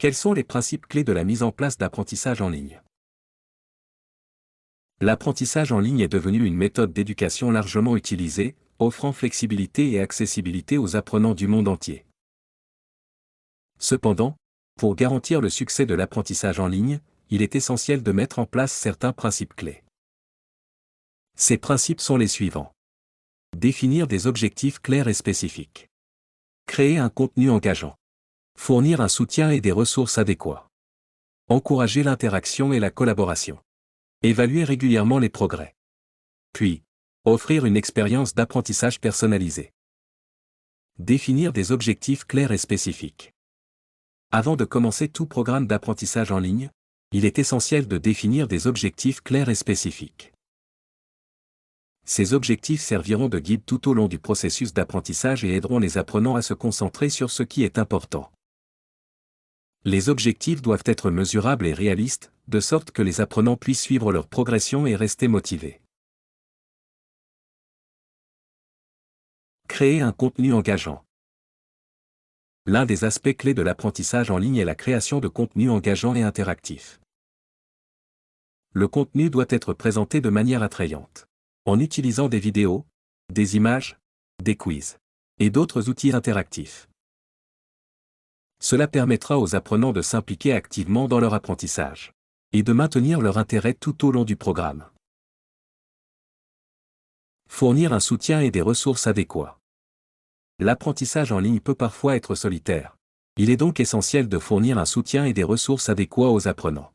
Quels sont les principes clés de la mise en place d'apprentissage en ligne? L'apprentissage en ligne est devenu une méthode d'éducation largement utilisée, offrant flexibilité et accessibilité aux apprenants du monde entier. Cependant, pour garantir le succès de l'apprentissage en ligne, il est essentiel de mettre en place certains principes clés. Ces principes sont les suivants. Définir des objectifs clairs et spécifiques. Créer un contenu engageant. Fournir un soutien et des ressources adéquats. Encourager l'interaction et la collaboration. Évaluer régulièrement les progrès. Puis, offrir une expérience d'apprentissage personnalisée. Définir des objectifs clairs et spécifiques. Avant de commencer tout programme d'apprentissage en ligne, il est essentiel de définir des objectifs clairs et spécifiques. Ces objectifs serviront de guide tout au long du processus d'apprentissage et aideront les apprenants à se concentrer sur ce qui est important. Les objectifs doivent être mesurables et réalistes, de sorte que les apprenants puissent suivre leur progression et rester motivés. Créer un contenu engageant. L'un des aspects clés de l'apprentissage en ligne est la création de contenus engageants et interactifs. Le contenu doit être présenté de manière attrayante, en utilisant des vidéos, des images, des quiz et d'autres outils interactifs. Cela permettra aux apprenants de s'impliquer activement dans leur apprentissage et de maintenir leur intérêt tout au long du programme. Fournir un soutien et des ressources adéquats. L'apprentissage en ligne peut parfois être solitaire. Il est donc essentiel de fournir un soutien et des ressources adéquats aux apprenants.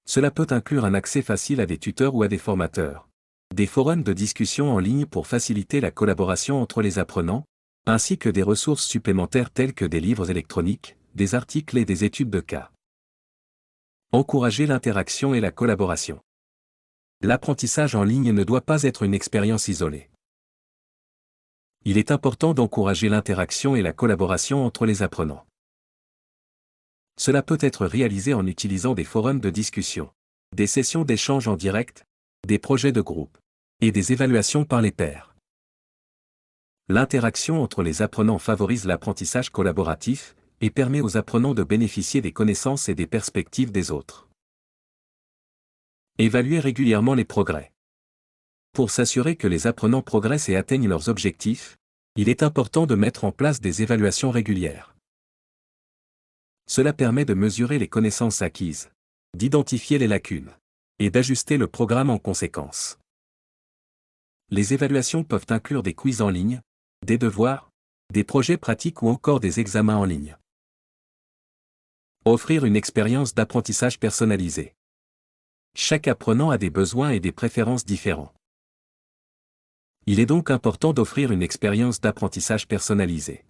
Cela peut inclure un accès facile à des tuteurs ou à des formateurs, des forums de discussion en ligne pour faciliter la collaboration entre les apprenants, ainsi que des ressources supplémentaires telles que des livres électroniques, des articles et des études de cas. Encourager l'interaction et la collaboration. L'apprentissage en ligne ne doit pas être une expérience isolée. Il est important d'encourager l'interaction et la collaboration entre les apprenants. Cela peut être réalisé en utilisant des forums de discussion, des sessions d'échange en direct, des projets de groupe, et des évaluations par les pairs. L'interaction entre les apprenants favorise l'apprentissage collaboratif et permet aux apprenants de bénéficier des connaissances et des perspectives des autres. Évaluer régulièrement les progrès. Pour s'assurer que les apprenants progressent et atteignent leurs objectifs, il est important de mettre en place des évaluations régulières. Cela permet de mesurer les connaissances acquises, d'identifier les lacunes, et d'ajuster le programme en conséquence. Les évaluations peuvent inclure des quiz en ligne, des devoirs, des projets pratiques ou encore des examens en ligne. Offrir une expérience d'apprentissage personnalisée. Chaque apprenant a des besoins et des préférences différents. Il est donc important d'offrir une expérience d'apprentissage personnalisée.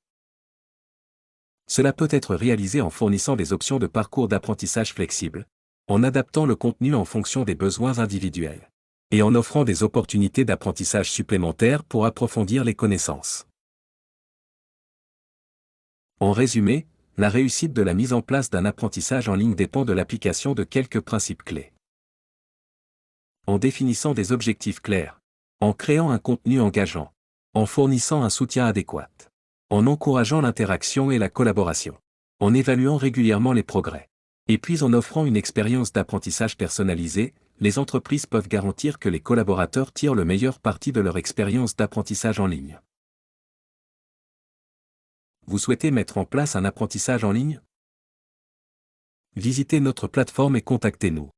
Cela peut être réalisé en fournissant des options de parcours d'apprentissage flexibles, en adaptant le contenu en fonction des besoins individuels, et en offrant des opportunités d'apprentissage supplémentaires pour approfondir les connaissances. En résumé, la réussite de la mise en place d'un apprentissage en ligne dépend de l'application de quelques principes clés. En définissant des objectifs clairs, en créant un contenu engageant, en fournissant un soutien adéquat, en encourageant l'interaction et la collaboration, en évaluant régulièrement les progrès, et puis en offrant une expérience d'apprentissage personnalisée, les entreprises peuvent garantir que les collaborateurs tirent le meilleur parti de leur expérience d'apprentissage en ligne. Vous souhaitez mettre en place un apprentissage en ligne? Visitez notre plateforme et contactez-nous.